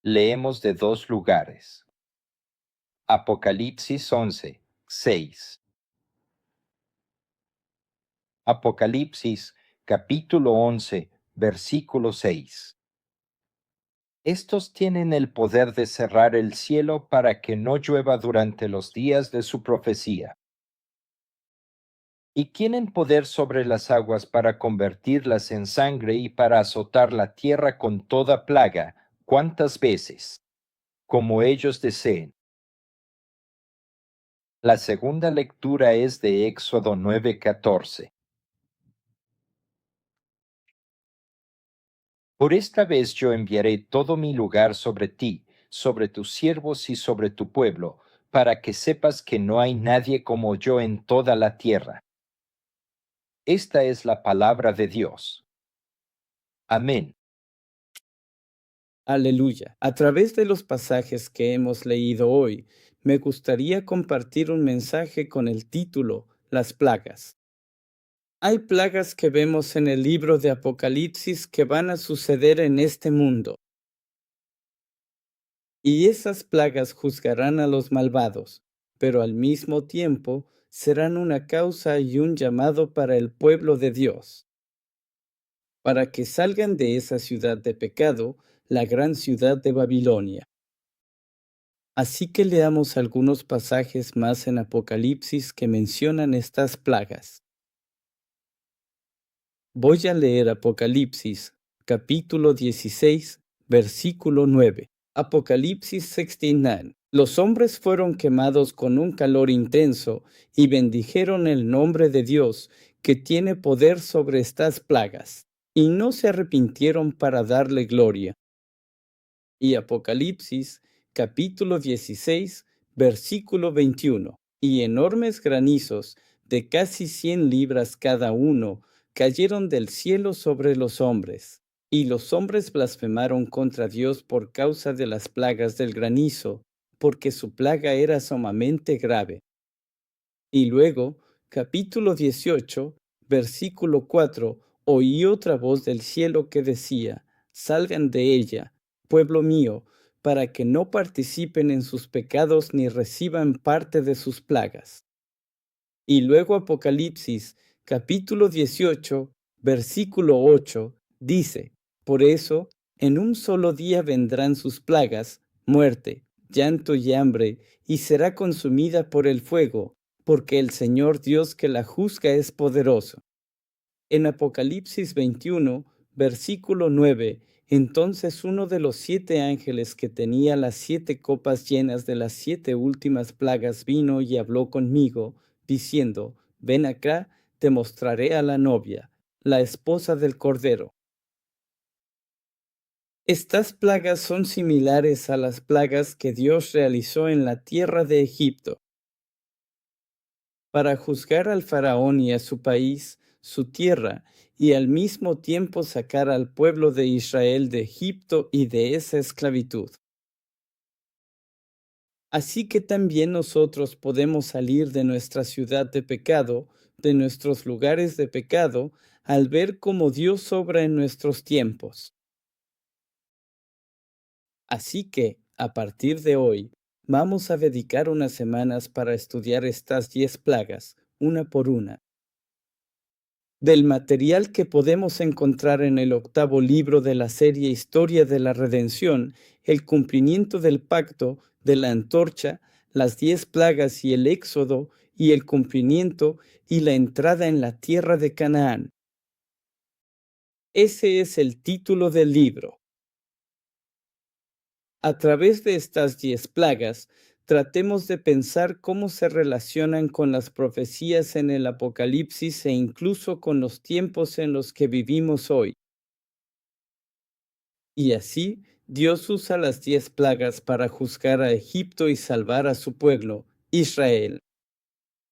Leemos de dos lugares. Apocalipsis 11, 6. Apocalipsis capítulo 11, versículo 6. Estos tienen el poder de cerrar el cielo para que no llueva durante los días de su profecía. Y tienen poder sobre las aguas para convertirlas en sangre y para azotar la tierra con toda plaga, cuantas veces, como ellos deseen. La segunda lectura es de Éxodo 9:14. Por esta vez yo enviaré todo mi lugar sobre ti, sobre tus siervos y sobre tu pueblo, para que sepas que no hay nadie como yo en toda la tierra. Esta es la palabra de Dios. Amén. Aleluya. A través de los pasajes que hemos leído hoy, me gustaría compartir un mensaje con el título Las plagas. Hay plagas que vemos en el libro de Apocalipsis que van a suceder en este mundo. Y esas plagas juzgarán a los malvados, pero al mismo tiempo serán una causa y un llamado para el pueblo de Dios, para que salgan de esa ciudad de pecado, la gran ciudad de Babilonia. Así que leamos algunos pasajes más en Apocalipsis que mencionan estas plagas. Voy a leer Apocalipsis, capítulo 16, versículo 9. Apocalipsis 16:9. Los hombres fueron quemados con un calor intenso y bendijeron el nombre de Dios, que tiene poder sobre estas plagas, y no se arrepintieron para darle gloria. Y Apocalipsis, capítulo 16, versículo 21. Y enormes granizos, de casi 100 libras cada uno, cayeron del cielo sobre los hombres. Y los hombres blasfemaron contra Dios por causa de las plagas del granizo, porque su plaga era sumamente grave. Y luego, capítulo 18, versículo 4, oí otra voz del cielo que decía: salgan de ella, pueblo mío, para que no participen en sus pecados ni reciban parte de sus plagas. Y luego Apocalipsis, capítulo 18, versículo 8, dice: por eso, en un solo día vendrán sus plagas, muerte, llanto y hambre, y será consumida por el fuego, porque el Señor Dios que la juzga es poderoso. En Apocalipsis 21, versículo 9, entonces uno de los 7 ángeles que tenía las 7 copas llenas de las 7 últimas plagas vino y habló conmigo, diciendo: ven acá, te mostraré a la novia, la esposa del Cordero. Estas plagas son similares a las plagas que Dios realizó en la tierra de Egipto, para juzgar al faraón y a su país, su tierra, y al mismo tiempo sacar al pueblo de Israel de Egipto y de esa esclavitud. Así que también nosotros podemos salir de nuestra ciudad de pecado, de nuestros lugares de pecado, al ver cómo Dios obra en nuestros tiempos. Así que, a partir de hoy, vamos a dedicar unas semanas para estudiar estas 10 plagas, una por una. Del material que podemos encontrar en el 8º libro de la serie Historia de la Redención, el cumplimiento del pacto, de la antorcha, las 10 plagas y el éxodo, y el cumplimiento y la entrada en la tierra de Canaán. Ese es el título del libro. A través de estas 10 plagas, tratemos de pensar cómo se relacionan con las profecías en el Apocalipsis e incluso con los tiempos en los que vivimos hoy. Y así, Dios usa las 10 plagas para juzgar a Egipto y salvar a su pueblo, Israel.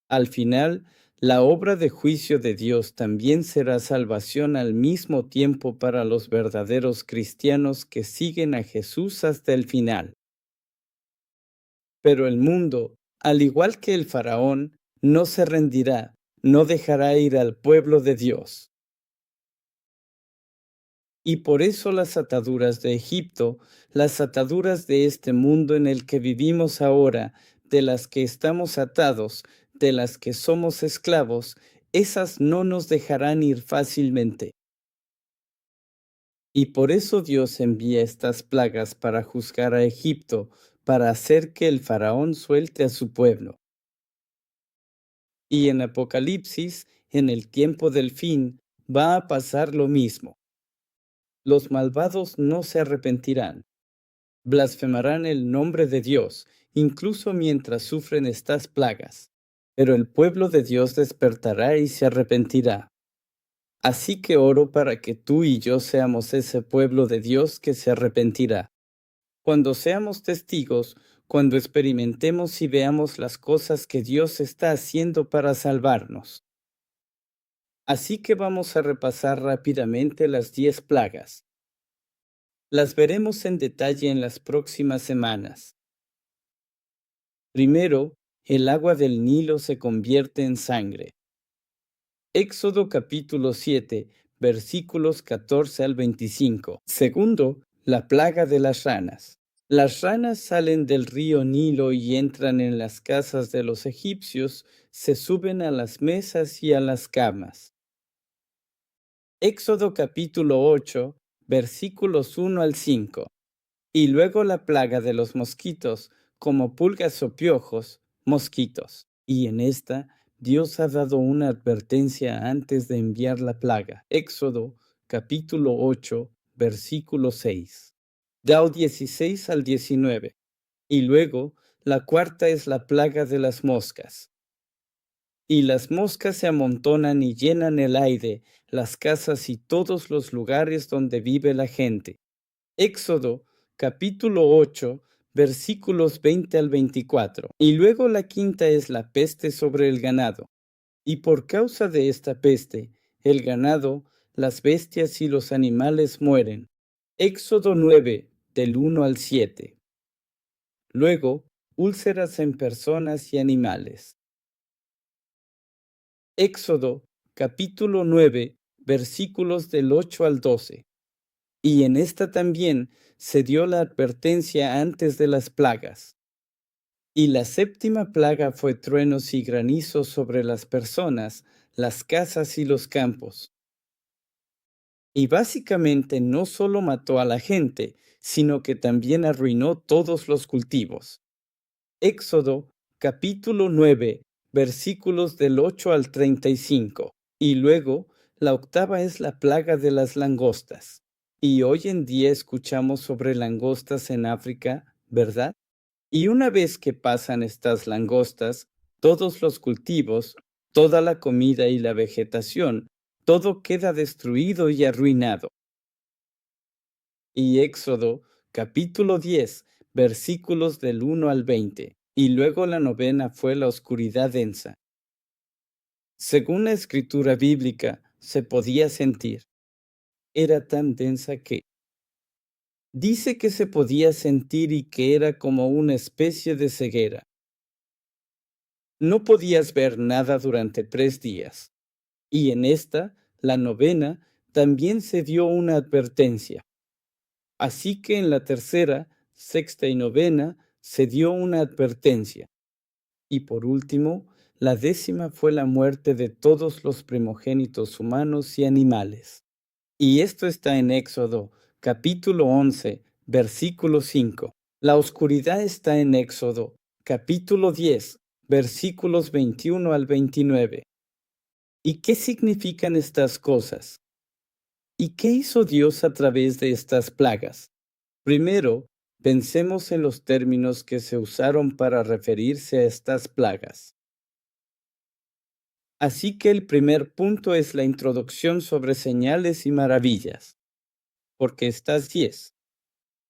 Al final, la obra de juicio de Dios también será salvación al mismo tiempo para los verdaderos cristianos que siguen a Jesús hasta el final. Pero el mundo, al igual que el faraón, no se rendirá, no dejará ir al pueblo de Dios. Y por eso las ataduras de Egipto, las ataduras de este mundo en el que vivimos ahora, de las que estamos atados, de las que somos esclavos, esas no nos dejarán ir fácilmente. Y por eso Dios envía estas plagas para juzgar a Egipto, para hacer que el faraón suelte a su pueblo. Y en Apocalipsis, en el tiempo del fin, va a pasar lo mismo. Los malvados no se arrepentirán. Blasfemarán el nombre de Dios, incluso mientras sufren estas plagas. Pero el pueblo de Dios despertará y se arrepentirá. Así que oro para que tú y yo seamos ese pueblo de Dios que se arrepentirá. Cuando seamos testigos, cuando experimentemos y veamos las cosas que Dios está haciendo para salvarnos. Así que vamos a repasar rápidamente las 10 plagas. Las veremos en detalle en las próximas semanas. Primero, el agua del Nilo se convierte en sangre. Éxodo capítulo 7, versículos 14 al 25. Segundo, la plaga de las ranas. Las ranas salen del río Nilo y entran en las casas de los egipcios, se suben a las mesas y a las camas. Éxodo capítulo 8, versículos 1 al 5. Y luego la plaga de los mosquitos, como pulgas o piojos, mosquitos. Y en esta, Dios ha dado una advertencia antes de enviar la plaga. Éxodo capítulo 8, versículo 6. Dao 16 al 19. Y luego, la cuarta es la plaga de las moscas. Y las moscas se amontonan y llenan el aire, las casas y todos los lugares donde vive la gente. Éxodo capítulo 8, versículos 20 al 24. Y luego la quinta es la peste sobre el ganado. Y por causa de esta peste, el ganado, las bestias y los animales mueren. Éxodo 9, del 1 al 7. Luego, úlceras en personas y animales. Éxodo capítulo 9, versículos del 8 al 12. Y en esta también se dio la advertencia antes de las plagas. Y la séptima plaga fue truenos y granizos sobre las personas, las casas y los campos. Y básicamente no solo mató a la gente, sino que también arruinó todos los cultivos. Éxodo capítulo 9, versículos del 8 al 35. Y luego, la octava es la plaga de las langostas. Y hoy en día escuchamos sobre langostas en África, ¿verdad? Y una vez que pasan estas langostas, todos los cultivos, toda la comida y la vegetación, todo queda destruido y arruinado. Y Éxodo capítulo 10, versículos del 1 al 20. Y luego la novena fue la oscuridad densa. Según la escritura bíblica, se podía sentir. Era tan densa que dice que se podía sentir y que era como una especie de ceguera. No podías ver nada durante 3 días. Y en esta, la novena, también se dio una advertencia. Así que en la tercera, sexta y novena se dio una advertencia. Y por último, la 10ª fue la muerte de todos los primogénitos humanos y animales. Y esto está en Éxodo, capítulo 11, versículo 5. La oscuridad está en Éxodo, capítulo 10, versículos 21 al 29. ¿Y qué significan estas cosas? ¿Y qué hizo Dios a través de estas plagas? Primero, pensemos en los términos que se usaron para referirse a estas plagas. Así que el primer punto es la introducción sobre señales y maravillas, porque estas 10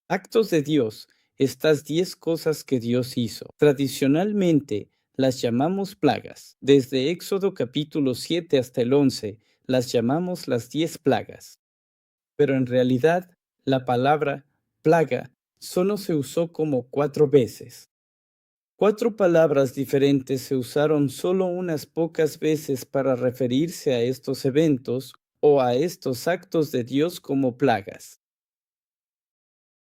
actos de Dios, estas 10 cosas que Dios hizo, tradicionalmente las llamamos plagas. Desde Éxodo capítulo 7 hasta el 11, las llamamos las 10 plagas. Pero en realidad, la palabra plaga solo se usó como 4 veces. 4 palabras diferentes se usaron solo unas pocas veces para referirse a estos eventos o a estos actos de Dios como plagas.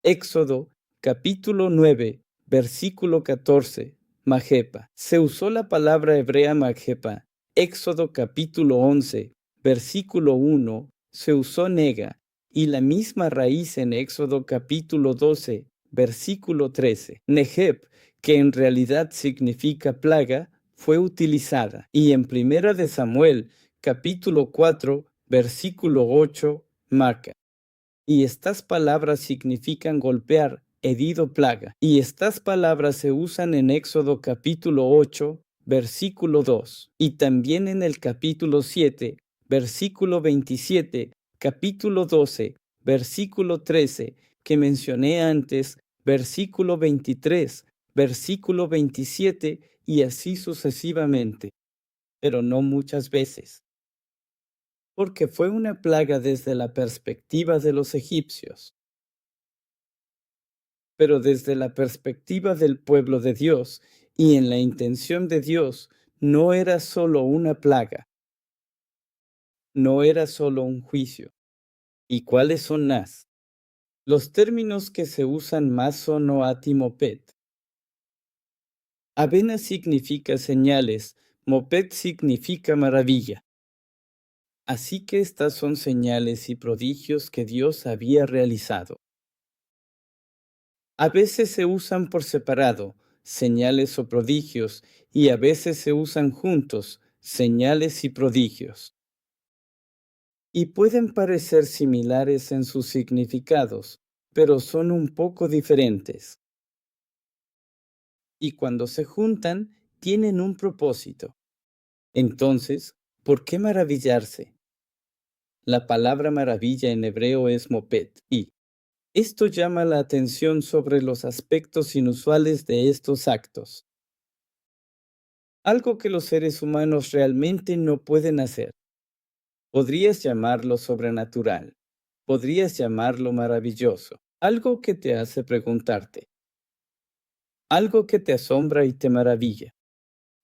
Éxodo, capítulo 9, versículo 14. Majepa. Se usó la palabra hebrea Majepa. Éxodo, capítulo 11, versículo 1. Se usó nega. Y la misma raíz en Éxodo, capítulo 12, versículo 13. Nejeb, que en realidad significa plaga, fue utilizada. Y en Primera de Samuel, capítulo 4, versículo 8, marca. Y estas palabras significan golpear, herido, plaga. Y estas palabras se usan en Éxodo capítulo 8, versículo 2. Y también en el capítulo 7, versículo 27, capítulo 12, versículo 13, que mencioné antes, versículo 23, versículo 27 y así sucesivamente. Pero no muchas veces, porque fue una plaga desde la perspectiva de los egipcios. Pero desde la perspectiva del pueblo de Dios y en la intención de Dios, no era solo una plaga, no era solo un juicio. ¿Y cuáles son las? Los términos que se usan más son Oat y Moped. Avena significa señales, Moped significa maravilla. Así que estas son señales y prodigios que Dios había realizado. A veces se usan por separado, señales o prodigios, y a veces se usan juntos, señales y prodigios. Y pueden parecer similares en sus significados, pero son un poco diferentes. Y cuando se juntan, tienen un propósito. Entonces, ¿por qué maravillarse? La palabra maravilla en hebreo es moped, y esto llama la atención sobre los aspectos inusuales de estos actos. Algo que los seres humanos realmente no pueden hacer. Podrías llamarlo sobrenatural. Podrías llamarlo maravilloso. Algo que te hace preguntarte. Algo que te asombra y te maravilla.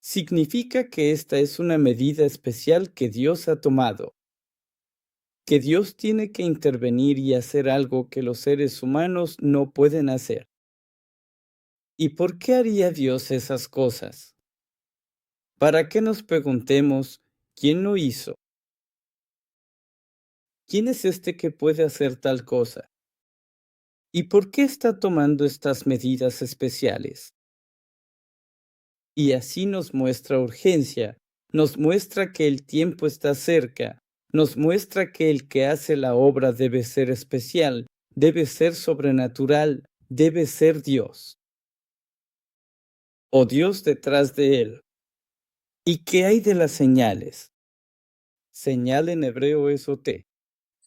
Significa que esta es una medida especial que Dios ha tomado. Que Dios tiene que intervenir y hacer algo que los seres humanos no pueden hacer. ¿Y por qué haría Dios esas cosas? Para que nos preguntemos, ¿quién lo hizo? ¿Quién es este que puede hacer tal cosa? ¿Y por qué está tomando estas medidas especiales? Y así nos muestra urgencia, nos muestra que el tiempo está cerca, nos muestra que el que hace la obra debe ser especial, debe ser sobrenatural, debe ser Dios. O Dios detrás de él. ¿Y qué hay de las señales? Señal en hebreo es oté.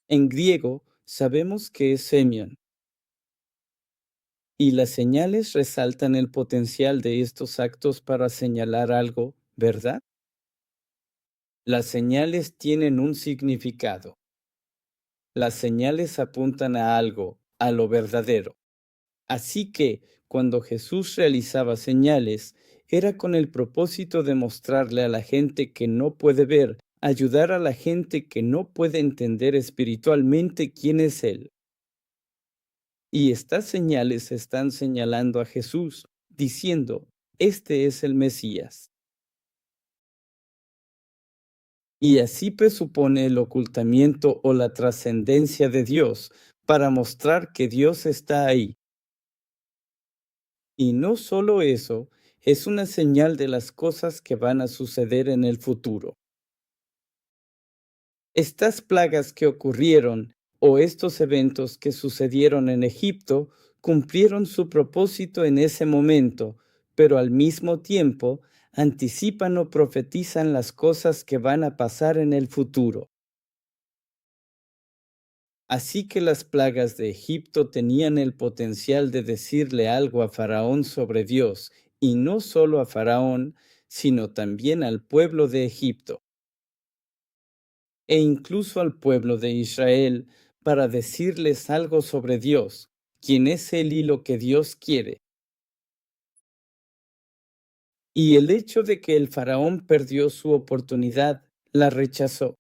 En griego sabemos que es semion. Y las señales resaltan el potencial de estos actos para señalar algo, ¿verdad? Las señales tienen un significado. Las señales apuntan a algo, a lo verdadero. Así que, cuando Jesús realizaba señales, era con el propósito de mostrarle a la gente que no puede ver, ayudar a la gente que no puede entender espiritualmente quién es Él. Y estas señales están señalando a Jesús, diciendo, este es el Mesías. Y así presupone el ocultamiento o la trascendencia de Dios para mostrar que Dios está ahí. Y no solo eso, es una señal de las cosas que van a suceder en el futuro. Estas plagas que ocurrieron o estos eventos que sucedieron en Egipto cumplieron su propósito en ese momento, pero al mismo tiempo anticipan o profetizan las cosas que van a pasar en el futuro. Así que las plagas de Egipto tenían el potencial de decirle algo a Faraón sobre Dios, y no solo a Faraón, sino también al pueblo de Egipto, e incluso al pueblo de Israel, para decirles algo sobre Dios, quién es Él y lo que Dios quiere. Y el hecho de que el Faraón perdió su oportunidad, la rechazó.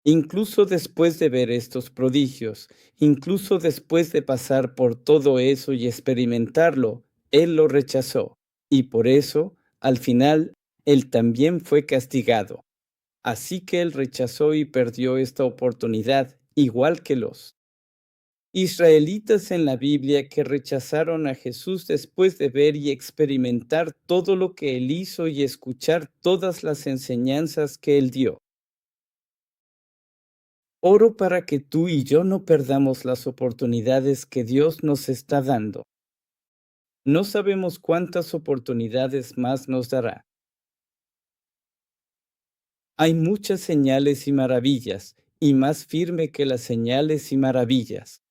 Incluso después de ver estos prodigios, incluso después de pasar por todo eso y experimentarlo, él lo rechazó. Y por eso, al final, él también fue castigado. Así que él rechazó y perdió esta oportunidad, igual que los israelitas en la Biblia que rechazaron a Jesús después de ver y experimentar todo lo que él hizo y escuchar todas las enseñanzas que él dio. Oro para que tú y yo no perdamos las oportunidades que Dios nos está dando. No sabemos cuántas oportunidades más nos dará. Hay muchas señales y maravillas, y más firme que las señales y maravillas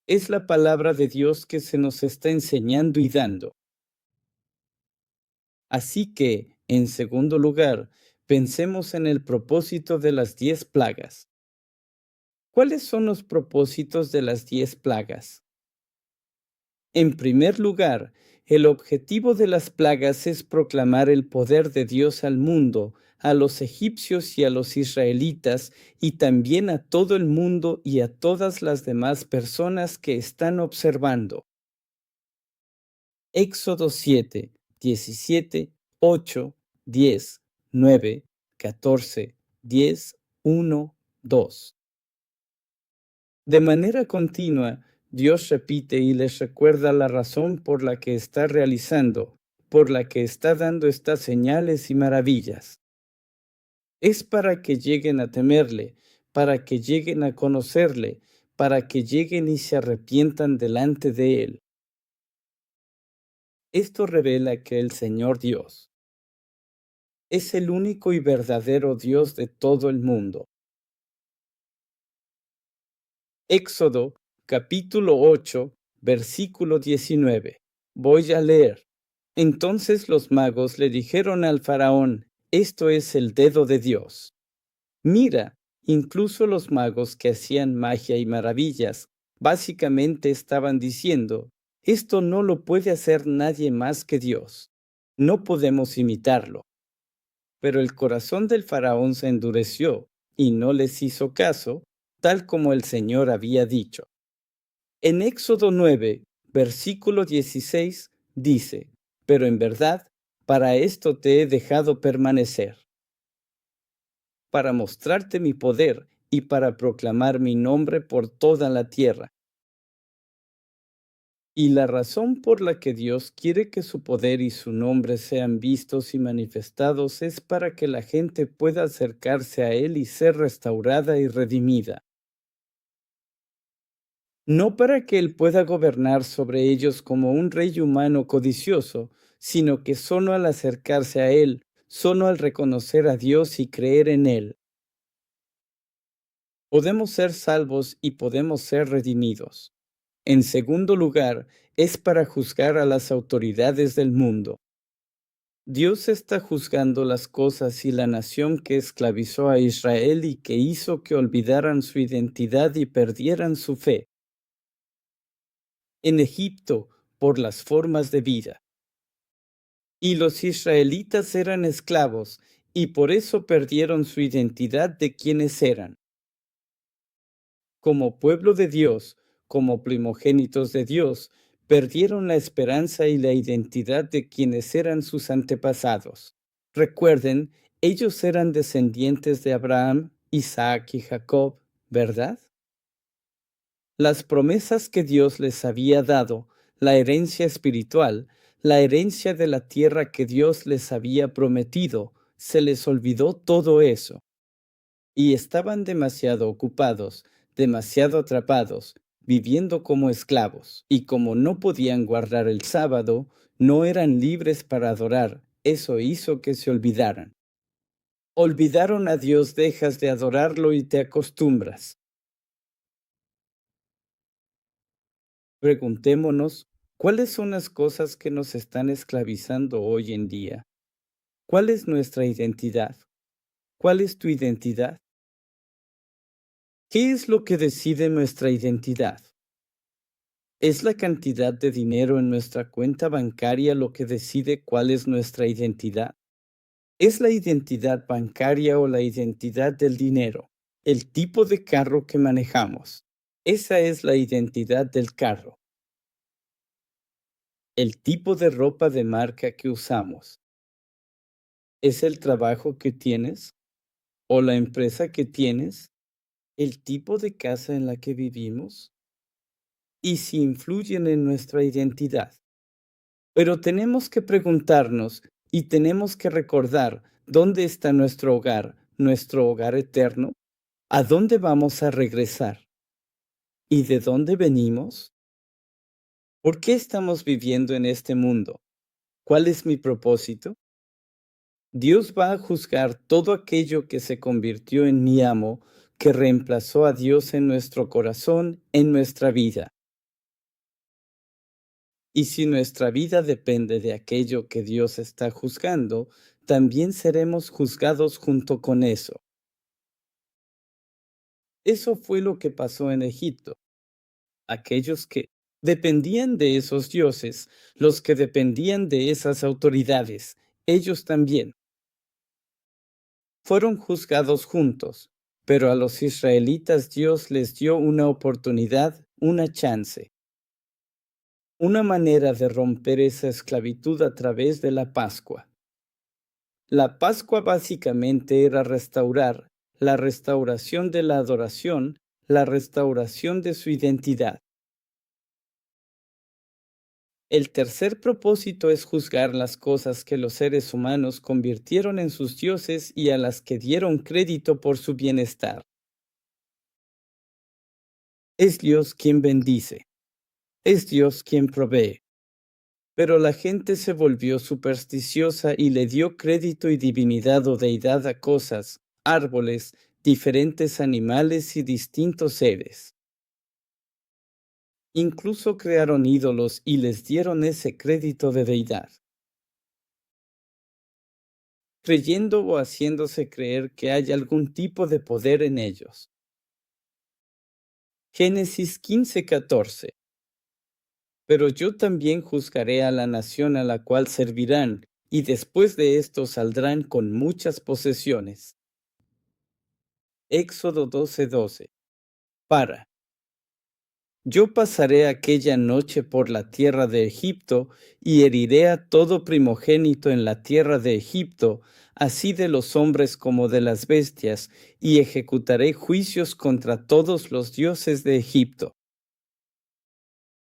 es la palabra de Dios que se nos está enseñando y dando. Así que, en segundo lugar, pensemos en el propósito de las 10 plagas. ¿Cuáles son los propósitos de las 10 plagas? En primer lugar, el objetivo de las plagas es proclamar el poder de Dios al mundo, a los egipcios y a los israelitas, y también a todo el mundo y a todas las demás personas que están observando. Éxodo 7, 17, 8, 10, 9, 14, 10, 1, 2. De manera continua, Dios repite y les recuerda la razón por la que está realizando, por la que está dando estas señales y maravillas. Es para que lleguen a temerle, para que lleguen a conocerle, para que lleguen y se arrepientan delante de él. Esto revela que el Señor Dios es el único y verdadero Dios de todo el mundo. Éxodo capítulo 8, versículo 19. Voy a leer. Entonces los magos le dijeron al faraón, esto es el dedo de Dios. Mira, incluso los magos que hacían magia y maravillas, básicamente estaban diciendo, esto no lo puede hacer nadie más que Dios. No podemos imitarlo. Pero el corazón del faraón se endureció y no les hizo caso, tal como el Señor había dicho. En Éxodo 9, versículo 16, dice, pero en verdad, para esto te he dejado permanecer, para mostrarte mi poder y para proclamar mi nombre por toda la tierra. Y la razón por la que Dios quiere que su poder y su nombre sean vistos y manifestados es para que la gente pueda acercarse a Él y ser restaurada y redimida. No para que Él pueda gobernar sobre ellos como un rey humano codicioso, sino que solo al acercarse a Él, solo al reconocer a Dios y creer en Él, podemos ser salvos y podemos ser redimidos. En segundo lugar, es para juzgar a las autoridades del mundo. Dios está juzgando las cosas y la nación que esclavizó a Israel y que hizo que olvidaran su identidad y perdieran su fe. En Egipto, por las formas de vida. Y los israelitas eran esclavos, y por eso perdieron su identidad de quienes eran. Como pueblo de Dios, como primogénitos de Dios, perdieron la esperanza y la identidad de quienes eran sus antepasados. Recuerden, ellos eran descendientes de Abraham, Isaac y Jacob, ¿verdad? Las promesas que Dios les había dado, la herencia espiritual, la herencia de la tierra que Dios les había prometido, se les olvidó todo eso. Y estaban demasiado ocupados, demasiado atrapados, viviendo como esclavos. Y como no podían guardar el sábado, no eran libres para adorar. Eso hizo que se olvidaran. Olvidaron a Dios, dejas de adorarlo y te acostumbras. Preguntémonos, ¿cuáles son las cosas que nos están esclavizando hoy en día? ¿Cuál es nuestra identidad? ¿Cuál es tu identidad? ¿Qué es lo que decide nuestra identidad? ¿Es la cantidad de dinero en nuestra cuenta bancaria lo que decide cuál es nuestra identidad? Es la identidad bancaria o la identidad del dinero, el tipo de carro que manejamos. Esa es la identidad del carro, el tipo de ropa de marca que usamos. Es el trabajo que tienes o la empresa que tienes, el tipo de casa en la que vivimos y si influyen en nuestra identidad. Pero tenemos que preguntarnos y tenemos que recordar dónde está nuestro hogar eterno, a dónde vamos a regresar y de dónde venimos. ¿Por qué estamos viviendo en este mundo? ¿Cuál es mi propósito? Dios va a juzgar todo aquello que se convirtió en mi amo, que reemplazó a Dios en nuestro corazón, en nuestra vida. Y si nuestra vida depende de aquello que Dios está juzgando, también seremos juzgados junto con eso. Eso fue lo que pasó en Egipto. Aquellos que dependían de esos dioses, los que dependían de esas autoridades, ellos también fueron juzgados juntos, pero a los israelitas Dios les dio una oportunidad, una chance, una manera de romper esa esclavitud a través de la Pascua. La Pascua básicamente era restaurar, la restauración de la adoración, la restauración de su identidad. El tercer propósito es juzgar las cosas que los seres humanos convirtieron en sus dioses y a las que dieron crédito por su bienestar. Es Dios quien bendice, es Dios quien provee. Pero la gente se volvió supersticiosa y le dio crédito y divinidad o deidad a cosas, árboles, diferentes animales y distintos seres. Incluso crearon ídolos y les dieron ese crédito de deidad, creyendo o haciéndose creer que hay algún tipo de poder en ellos. Génesis 15:14. Pero yo también juzgaré a la nación a la cual servirán, y después de esto saldrán con muchas posesiones. Éxodo 12:12. Yo pasaré aquella noche por la tierra de Egipto, y heriré a todo primogénito en la tierra de Egipto, así de los hombres como de las bestias, y ejecutaré juicios contra todos los dioses de Egipto.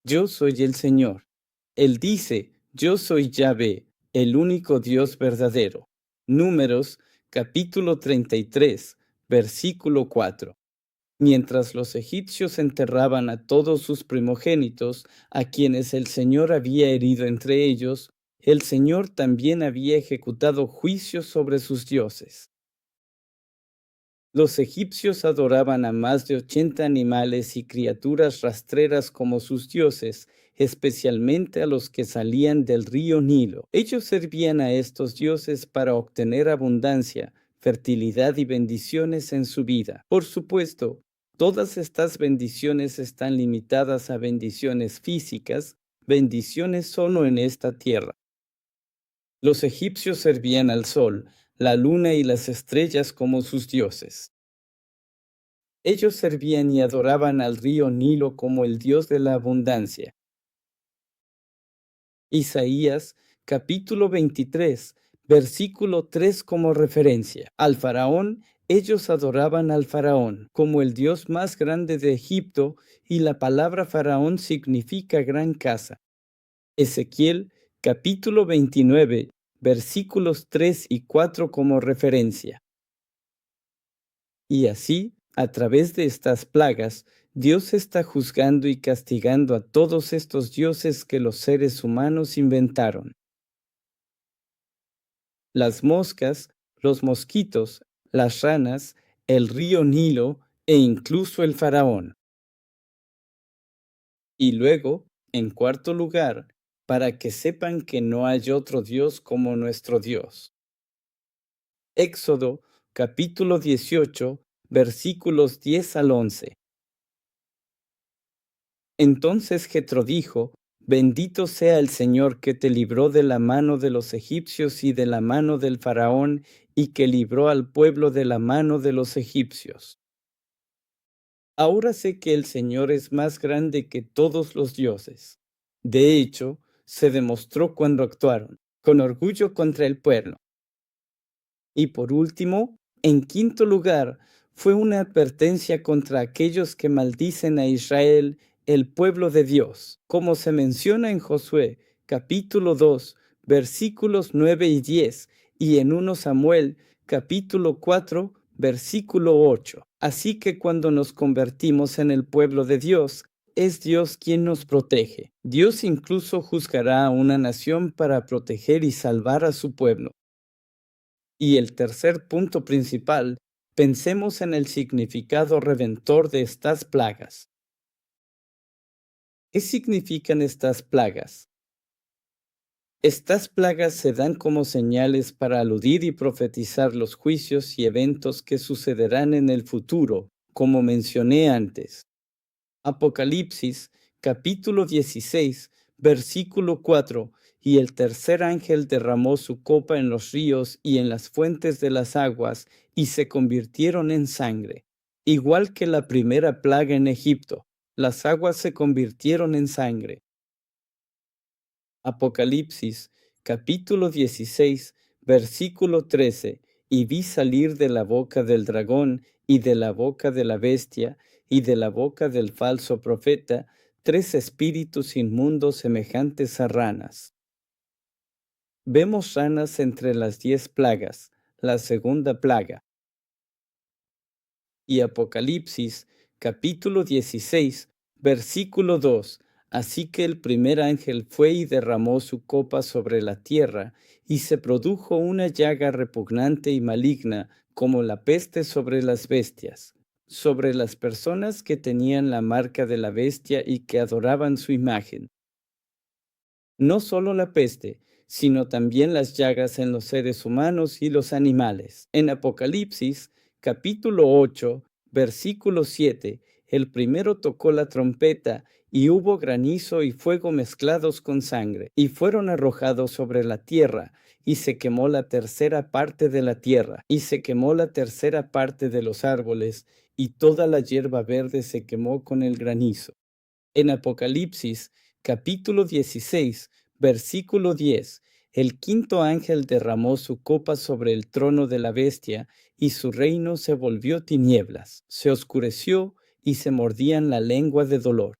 Yo soy el Señor. Él dice, yo soy Yahvé, el único Dios verdadero. Números, capítulo 33, versículo 4. Mientras los egipcios enterraban a todos sus primogénitos, a quienes el Señor había herido entre ellos, el Señor también había ejecutado juicios sobre sus dioses. Los egipcios adoraban a más de 80 animales y criaturas rastreras como sus dioses, especialmente a los que salían del río Nilo. Ellos servían a estos dioses para obtener abundancia, fertilidad y bendiciones en su vida. Por supuesto, todas estas bendiciones están limitadas a bendiciones físicas, bendiciones solo en esta tierra. Los egipcios servían al sol, la luna y las estrellas como sus dioses. Ellos servían y adoraban al río Nilo como el dios de la abundancia. Isaías capítulo 23, versículo 3 como referencia. Al faraón, ellos adoraban al faraón como el dios más grande de Egipto, y la palabra faraón significa gran casa. Ezequiel capítulo 29, versículos 3 y 4 como referencia. Y así, a través de estas plagas, Dios está juzgando y castigando a todos estos dioses que los seres humanos inventaron. Las moscas, los mosquitos, las ranas, el río Nilo e incluso el faraón. Y luego, en cuarto lugar, para que sepan que no hay otro Dios como nuestro Dios. Éxodo capítulo 18, versículos 10 al 11. Entonces Jetro dijo: Bendito sea el Señor que te libró de la mano de los egipcios y de la mano del faraón, y que libró al pueblo de la mano de los egipcios. Ahora sé que el Señor es más grande que todos los dioses. De hecho, se demostró cuando actuaron con orgullo contra el pueblo. Y por último, en quinto lugar, fue una advertencia contra aquellos que maldicen a Israel, el pueblo de Dios, como se menciona en Josué, capítulo 2, versículos 9 y 10, y en 1 Samuel, capítulo 4, versículo 8. Así que cuando nos convertimos en el pueblo de Dios, es Dios quien nos protege. Dios incluso juzgará a una nación para proteger y salvar a su pueblo. Y el tercer punto principal, pensemos en el significado redentor de estas plagas. ¿Qué significan estas plagas? Estas plagas se dan como señales para aludir y profetizar los juicios y eventos que sucederán en el futuro, como mencioné antes. Apocalipsis, capítulo 16, versículo 4. Y el tercer ángel derramó su copa en los ríos y en las fuentes de las aguas, y se convirtieron en sangre. Igual que la primera plaga en Egipto, las aguas se convirtieron en sangre. Apocalipsis, capítulo 16, versículo 13. Y vi salir de la boca del dragón y de la boca de la bestia y de la boca del falso profeta 3 espíritus inmundos semejantes a ranas. Vemos ranas entre las 10 plagas, la segunda plaga. Y Apocalipsis, capítulo 16, versículo 2. Así que el primer ángel fue y derramó su copa sobre la tierra, y se produjo una llaga repugnante y maligna, como la peste sobre las bestias, sobre las personas que tenían la marca de la bestia y que adoraban su imagen. No solo la peste, sino también las llagas en los seres humanos y los animales. En Apocalipsis, capítulo 8, versículo 7, el primero tocó la trompeta, y hubo granizo y fuego mezclados con sangre, y fueron arrojados sobre la tierra, y se quemó la tercera parte de la tierra, y se quemó la tercera parte de los árboles, y toda la hierba verde se quemó con el granizo. En Apocalipsis, capítulo 16, versículo 10, el quinto ángel derramó su copa sobre el trono de la bestia, y su reino se volvió tinieblas, se oscureció y se mordían la lengua de dolor.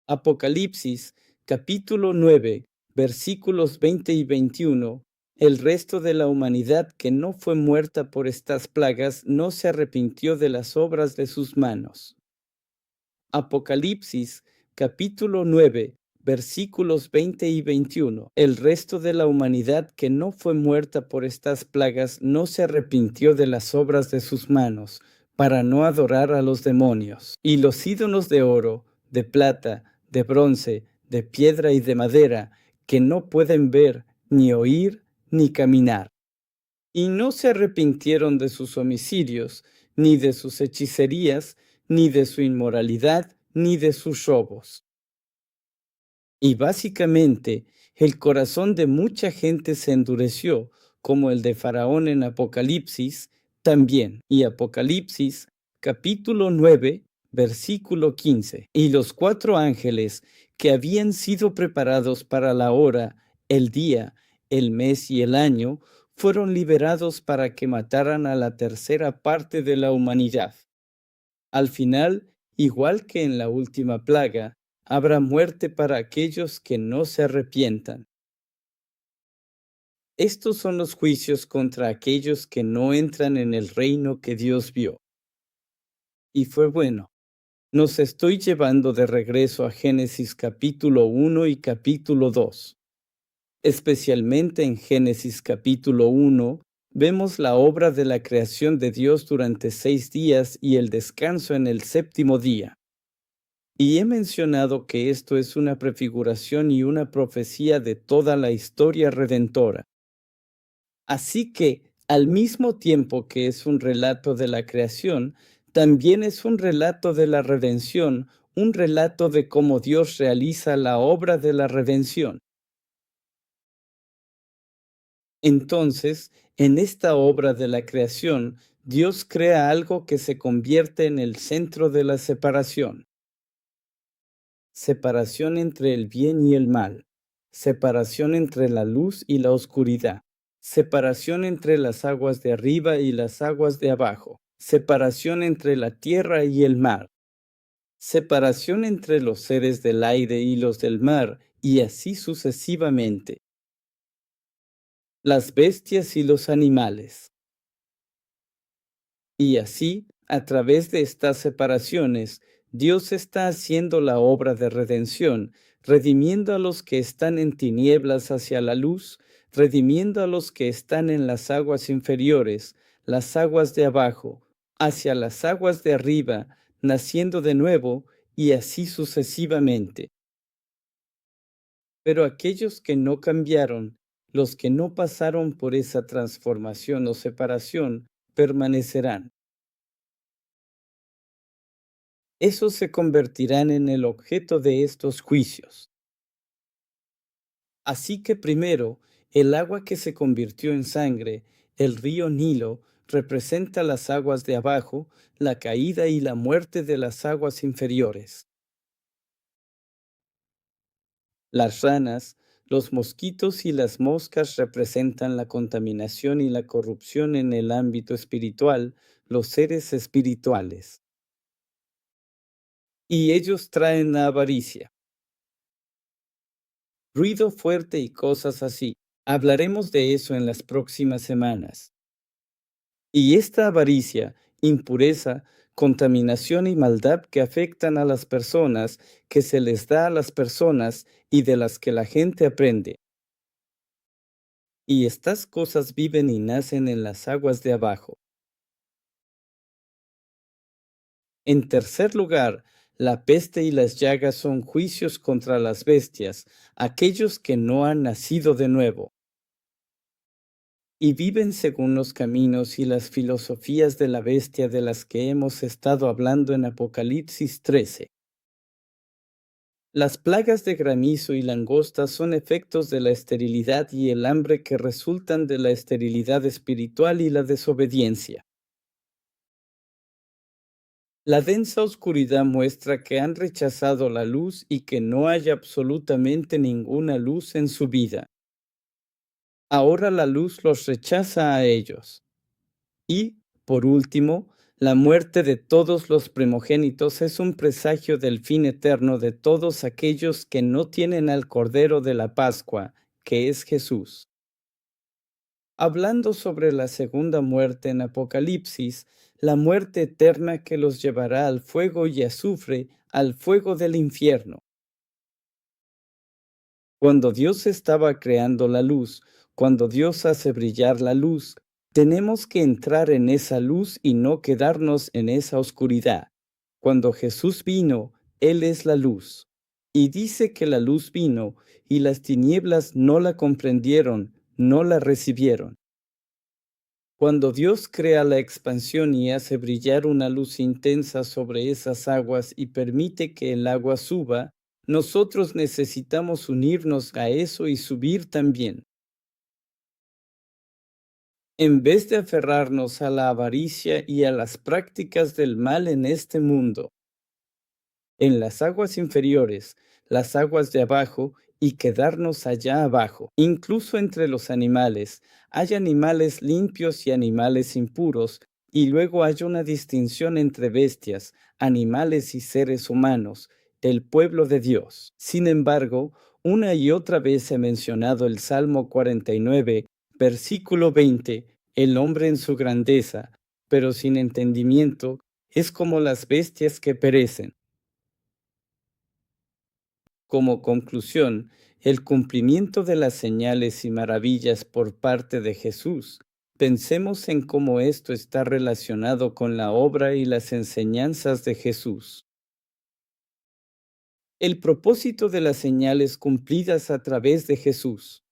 Apocalipsis, capítulo 9, versículos 20 y 21, el resto de la humanidad que no fue muerta por estas plagas no se arrepintió de las obras de sus manos. Apocalipsis, capítulo 9, versículos 20 y 21. El resto de la humanidad que no fue muerta por estas plagas no se arrepintió de las obras de sus manos, para no adorar a los demonios. Y los ídolos de oro, de plata, de bronce, de piedra y de madera, que no pueden ver, ni oír, ni caminar. Y no se arrepintieron de sus homicidios, ni de sus hechicerías, ni de su inmoralidad, ni de sus robos. Y básicamente, el corazón de mucha gente se endureció, como el de Faraón en Apocalipsis también. Y Apocalipsis, capítulo 9, versículo 15. Y los 4 ángeles que habían sido preparados para la hora, el día, el mes y el año, fueron liberados para que mataran a la tercera parte de la humanidad. Al final, igual que en la última plaga, habrá muerte para aquellos que no se arrepientan. Estos son los juicios contra aquellos que no entran en el reino que Dios vio. Y fue bueno. Nos estoy llevando de regreso a Génesis capítulo 1 y capítulo 2. Especialmente en Génesis capítulo 1, vemos la obra de la creación de Dios durante 6 días y el descanso en el séptimo día. Y he mencionado que esto es una prefiguración y una profecía de toda la historia redentora. Así que, al mismo tiempo que es un relato de la creación, también es un relato de la redención, un relato de cómo Dios realiza la obra de la redención. Entonces, en esta obra de la creación, Dios crea algo que se convierte en el centro de la separación. Separación entre el bien y el mal. Separación entre la luz y la oscuridad. Separación entre las aguas de arriba y las aguas de abajo. Separación entre la tierra y el mar. Separación entre los seres del aire y los del mar, y así sucesivamente. Las bestias y los animales. Y así, a través de estas separaciones, Dios está haciendo la obra de redención, redimiendo a los que están en tinieblas hacia la luz, redimiendo a los que están en las aguas inferiores, las aguas de abajo, hacia las aguas de arriba, naciendo de nuevo, y así sucesivamente. Pero aquellos que no cambiaron, los que no pasaron por esa transformación o separación, permanecerán. Esos se convertirán en el objeto de estos juicios. Así que primero, el agua que se convirtió en sangre, el río Nilo, representa las aguas de abajo, la caída y la muerte de las aguas inferiores. Las ranas, los mosquitos y las moscas representan la contaminación y la corrupción en el ámbito espiritual, los seres espirituales. Y ellos traen la avaricia, ruido fuerte y cosas así. Hablaremos de eso en las próximas semanas. Y esta avaricia, impureza, contaminación y maldad que afectan a las personas, que se les da a las personas y de las que la gente aprende. Y estas cosas viven y nacen en las aguas de abajo. En tercer lugar, la peste y las llagas son juicios contra las bestias, aquellos que no han nacido de nuevo, y viven según los caminos y las filosofías de la bestia de las que hemos estado hablando en Apocalipsis 13. Las plagas de granizo y langostas son efectos de la esterilidad y el hambre que resultan de la esterilidad espiritual y la desobediencia. La densa oscuridad muestra que han rechazado la luz y que no hay absolutamente ninguna luz en su vida. Ahora la luz los rechaza a ellos. Y, por último, la muerte de todos los primogénitos es un presagio del fin eterno de todos aquellos que no tienen al Cordero de la Pascua, que es Jesús. Hablando sobre la segunda muerte en Apocalipsis, la muerte eterna que los llevará al fuego y azufre, al fuego del infierno. Cuando Dios estaba creando la luz, cuando Dios hace brillar la luz, tenemos que entrar en esa luz y no quedarnos en esa oscuridad. Cuando Jesús vino, Él es la luz. Y dice que la luz vino y las tinieblas no la comprendieron, no la recibieron. Cuando Dios crea la expansión y hace brillar una luz intensa sobre esas aguas y permite que el agua suba, nosotros necesitamos unirnos a eso y subir también. En vez de aferrarnos a la avaricia y a las prácticas del mal en este mundo, en las aguas inferiores, las aguas de abajo, y quedarnos allá abajo. Incluso entre los animales, hay animales limpios y animales impuros, y luego hay una distinción entre bestias, animales y seres humanos, el pueblo de Dios. Sin embargo, una y otra vez he mencionado el Salmo 49, versículo 20, el hombre en su grandeza, pero sin entendimiento, es como las bestias que perecen. Como conclusión, el cumplimiento de las señales y maravillas por parte de Jesús. Pensemos en cómo esto está relacionado con la obra y las enseñanzas de Jesús. El propósito de las señales cumplidas a través de Jesús.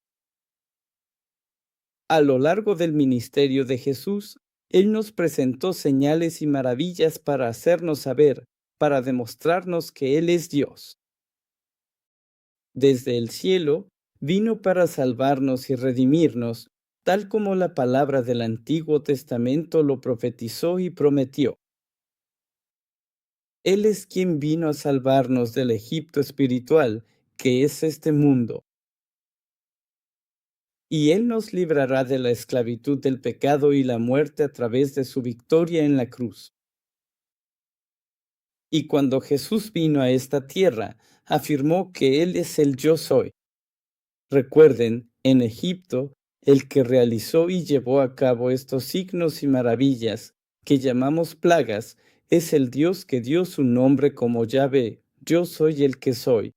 A lo largo del ministerio de Jesús, Él nos presentó señales y maravillas para hacernos saber para demostrarnos que Él es Dios. Desde el cielo vino para salvarnos y redimirnos, tal como la palabra del Antiguo Testamento lo profetizó y prometió. Él es quien vino a salvarnos del Egipto espiritual, que es este mundo. Y Él nos librará de la esclavitud del pecado y la muerte a través de su victoria en la cruz. Y cuando Jesús vino a esta tierra, afirmó que Él es el Yo Soy. Recuerden, en Egipto, el que realizó y llevó a cabo estos signos y maravillas, que llamamos plagas, es el Dios que dio su nombre como Yahvé, Yo soy el que soy.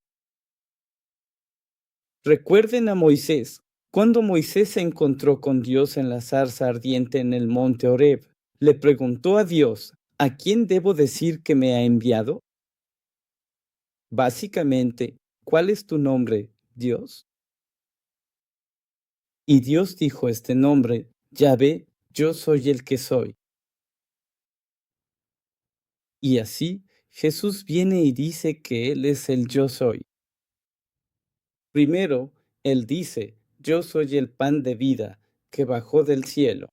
Recuerden a Moisés, cuando Moisés se encontró con Dios en la zarza ardiente en el monte Horeb, le preguntó a Dios, ¿a quién debo decir que me ha enviado? Básicamente, ¿cuál es tu nombre, Dios? Y Dios dijo este nombre, Yahvé, yo soy el que soy. Y así, Jesús viene y dice que Él es el yo soy. Primero, Él dice, yo soy el pan de vida que bajó del cielo.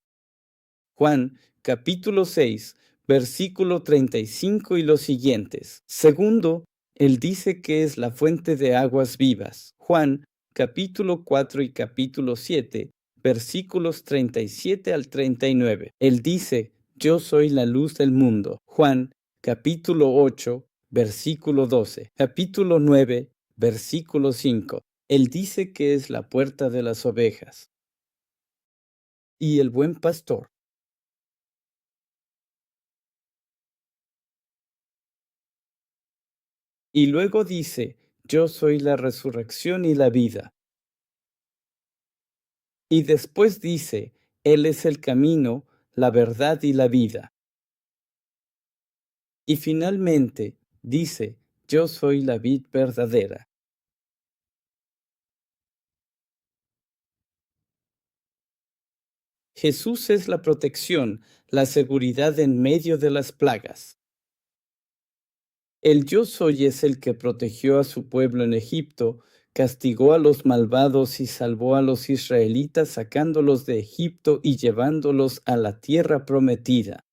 Juan, capítulo 6, versículo 35 y los siguientes. Segundo, Él dice que es la fuente de aguas vivas. Juan, capítulo 4 y capítulo 7, versículos 37 al 39. Él dice, yo soy la luz del mundo. Juan, capítulo 8, versículo 12. Capítulo 9, versículo 5. Él dice que es la puerta de las ovejas. Y el buen pastor. Y luego dice, yo soy la resurrección y la vida. Y después dice, Él es el camino, la verdad y la vida. Y finalmente dice, yo soy la vid verdadera. Jesús es la protección, la seguridad en medio de las plagas. El yo soy es el que protegió a su pueblo en Egipto, castigó a los malvados y salvó a los israelitas sacándolos de Egipto y llevándolos a la tierra prometida.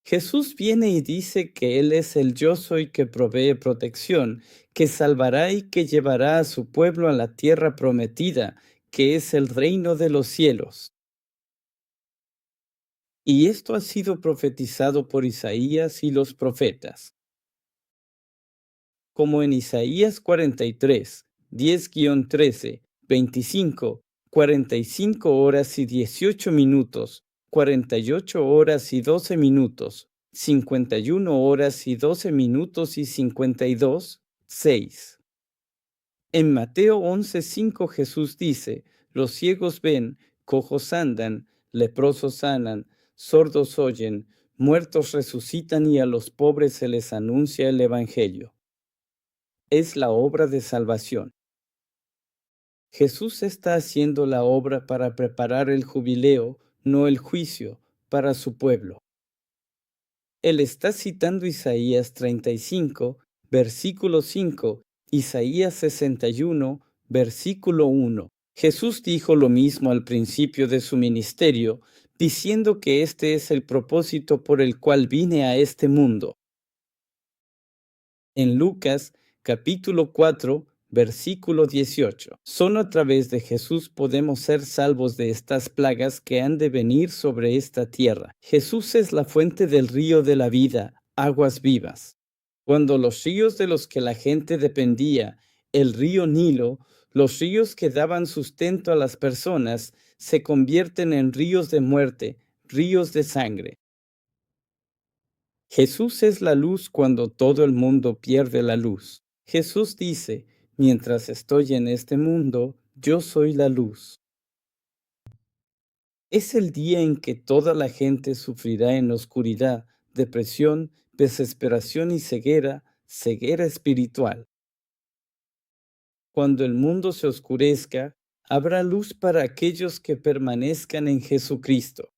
Jesús viene y dice que Él es el yo soy que provee protección, que salvará y que llevará a su pueblo a la tierra prometida, que es el reino de los cielos. Y esto ha sido profetizado por Isaías y los profetas. Como en Isaías 43, 10-13, 25, 45 horas y 18 minutos, 48 horas y 12 minutos, 51 horas y 12 minutos y 52, 6. En Mateo 11:5 Jesús dice, los ciegos ven, cojos andan, leprosos sanan, sordos oyen, muertos resucitan y a los pobres se les anuncia el Evangelio. Es la obra de salvación. Jesús está haciendo la obra para preparar el jubileo, no el juicio, para su pueblo. Él está citando Isaías 35, versículo 5, Isaías 61, versículo 1. Jesús dijo lo mismo al principio de su ministerio, diciendo que este es el propósito por el cual vine a este mundo. En Lucas, capítulo 4, versículo 18. Solo a través de Jesús podemos ser salvos de estas plagas que han de venir sobre esta tierra. Jesús es la fuente del río de la vida, aguas vivas. Cuando los ríos de los que la gente dependía, el río Nilo, los ríos que daban sustento a las personas, se convierten en ríos de muerte, ríos de sangre. Jesús es la luz cuando todo el mundo pierde la luz. Jesús dice, mientras estoy en este mundo, yo soy la luz. Es el día en que toda la gente sufrirá en oscuridad, depresión, desesperación y ceguera, ceguera espiritual. Cuando el mundo se oscurezca, habrá luz para aquellos que permanezcan en Jesucristo.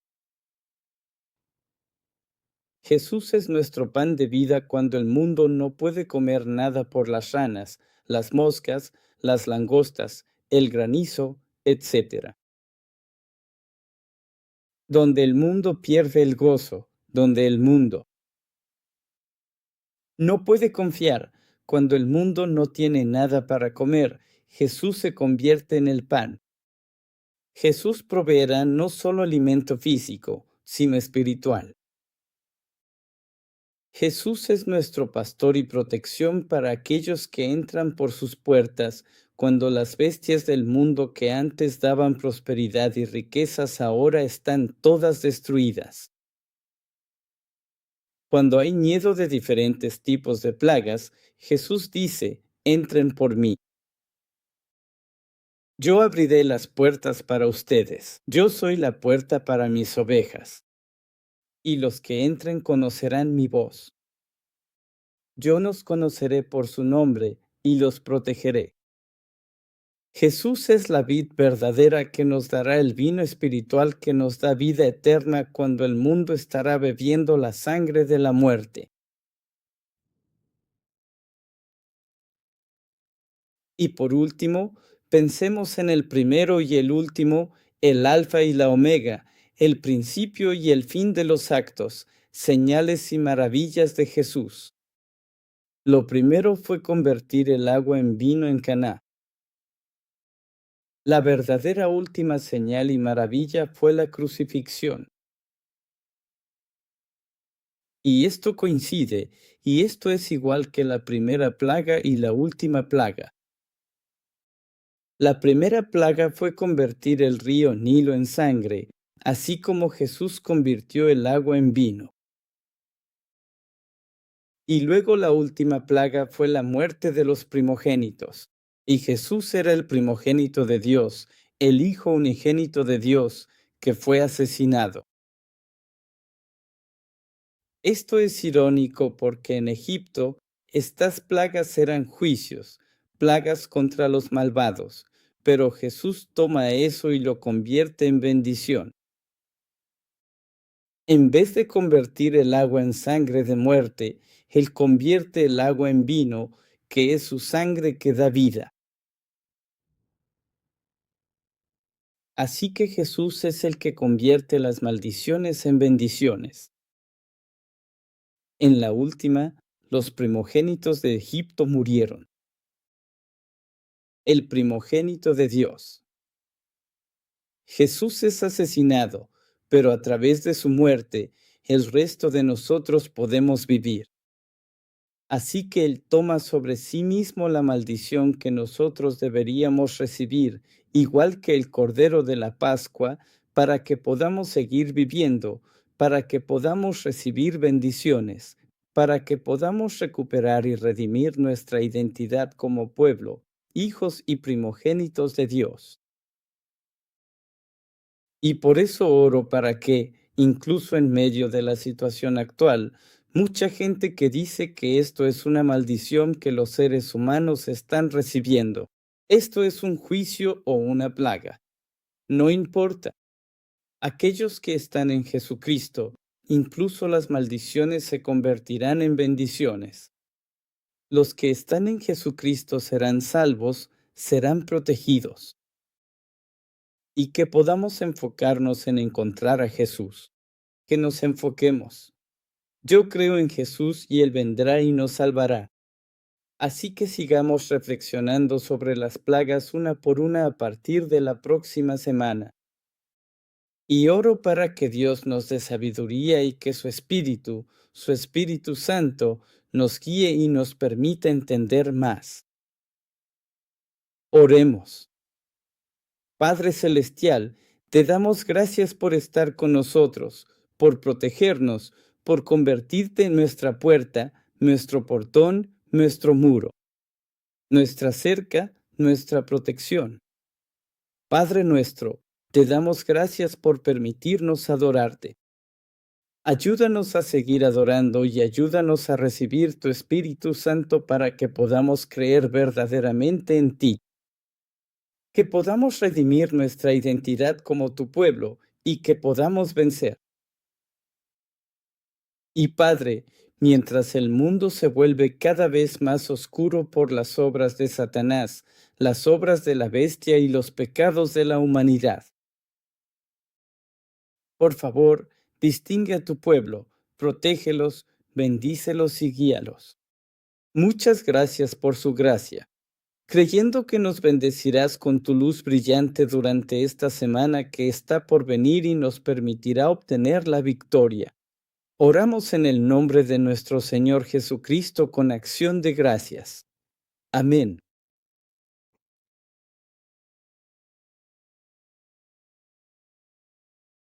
Jesús es nuestro pan de vida cuando el mundo no puede comer nada por las ranas, las moscas, las langostas, el granizo, etc. Donde el mundo pierde el gozo, donde el mundo no puede confiar, cuando el mundo no tiene nada para comer, Jesús se convierte en el pan. Jesús proveerá no solo alimento físico, sino espiritual. Jesús es nuestro pastor y protección para aquellos que entran por sus puertas, cuando las bestias del mundo que antes daban prosperidad y riquezas ahora están todas destruidas. Cuando hay miedo de diferentes tipos de plagas, Jesús dice, entren por mí. Yo abriré las puertas para ustedes. Yo soy la puerta para mis ovejas. Y los que entren conocerán mi voz. Yo los conoceré por su nombre y los protegeré. Jesús es la vid verdadera que nos dará el vino espiritual que nos da vida eterna cuando el mundo estará bebiendo la sangre de la muerte. Y por último, pensemos en el primero y el último, el alfa y la omega, el principio y el fin de los actos, señales y maravillas de Jesús. Lo primero fue convertir el agua en vino en Caná. La verdadera última señal y maravilla fue la crucifixión. Y esto coincide, y esto es igual que la primera plaga y la última plaga. La primera plaga fue convertir el río Nilo en sangre, así como Jesús convirtió el agua en vino. Y luego la última plaga fue la muerte de los primogénitos. Y Jesús era el primogénito de Dios, el Hijo unigénito de Dios, que fue asesinado. Esto es irónico porque en Egipto estas plagas eran juicios, plagas contra los malvados, pero Jesús toma eso y lo convierte en bendición. En vez de convertir el agua en sangre de muerte, Él convierte el agua en vino, que es su sangre que da vida. Así que Jesús es el que convierte las maldiciones en bendiciones. En la última, los primogénitos de Egipto murieron. El primogénito de Dios. Jesús es asesinado, pero a través de su muerte, el resto de nosotros podemos vivir. Así que Él toma sobre sí mismo la maldición que nosotros deberíamos recibir, igual que el Cordero de la Pascua, para que podamos seguir viviendo, para que podamos recibir bendiciones, para que podamos recuperar y redimir nuestra identidad como pueblo, hijos y primogénitos de Dios. Y por eso oro para que, incluso en medio de la situación actual, mucha gente que dice que esto es una maldición que los seres humanos están recibiendo. Esto es un juicio o una plaga. No importa. Aquellos que están en Jesucristo, incluso las maldiciones se convertirán en bendiciones. Los que están en Jesucristo serán salvos, serán protegidos. Y que podamos enfocarnos en encontrar a Jesús. Que nos enfoquemos. Yo creo en Jesús y Él vendrá y nos salvará. Así que sigamos reflexionando sobre las plagas una por una a partir de la próxima semana. Y oro para que Dios nos dé sabiduría y que su Espíritu Santo, nos guíe y nos permita entender más. Oremos. Padre Celestial, te damos gracias por estar con nosotros, por protegernos, por convertirte en nuestra puerta, nuestro portón, nuestro muro, nuestra cerca, nuestra protección. Padre nuestro, te damos gracias por permitirnos adorarte. Ayúdanos a seguir adorando y ayúdanos a recibir tu Espíritu Santo para que podamos creer verdaderamente en ti. Que podamos redimir nuestra identidad como tu pueblo y que podamos vencer. Y Padre, mientras el mundo se vuelve cada vez más oscuro por las obras de Satanás, las obras de la bestia y los pecados de la humanidad, por favor, distingue a tu pueblo, protégelos, bendícelos y guíalos. Muchas gracias por su gracia. Creyendo que nos bendecirás con tu luz brillante durante esta semana que está por venir y nos permitirá obtener la victoria. Oramos en el nombre de nuestro Señor Jesucristo con acción de gracias. Amén.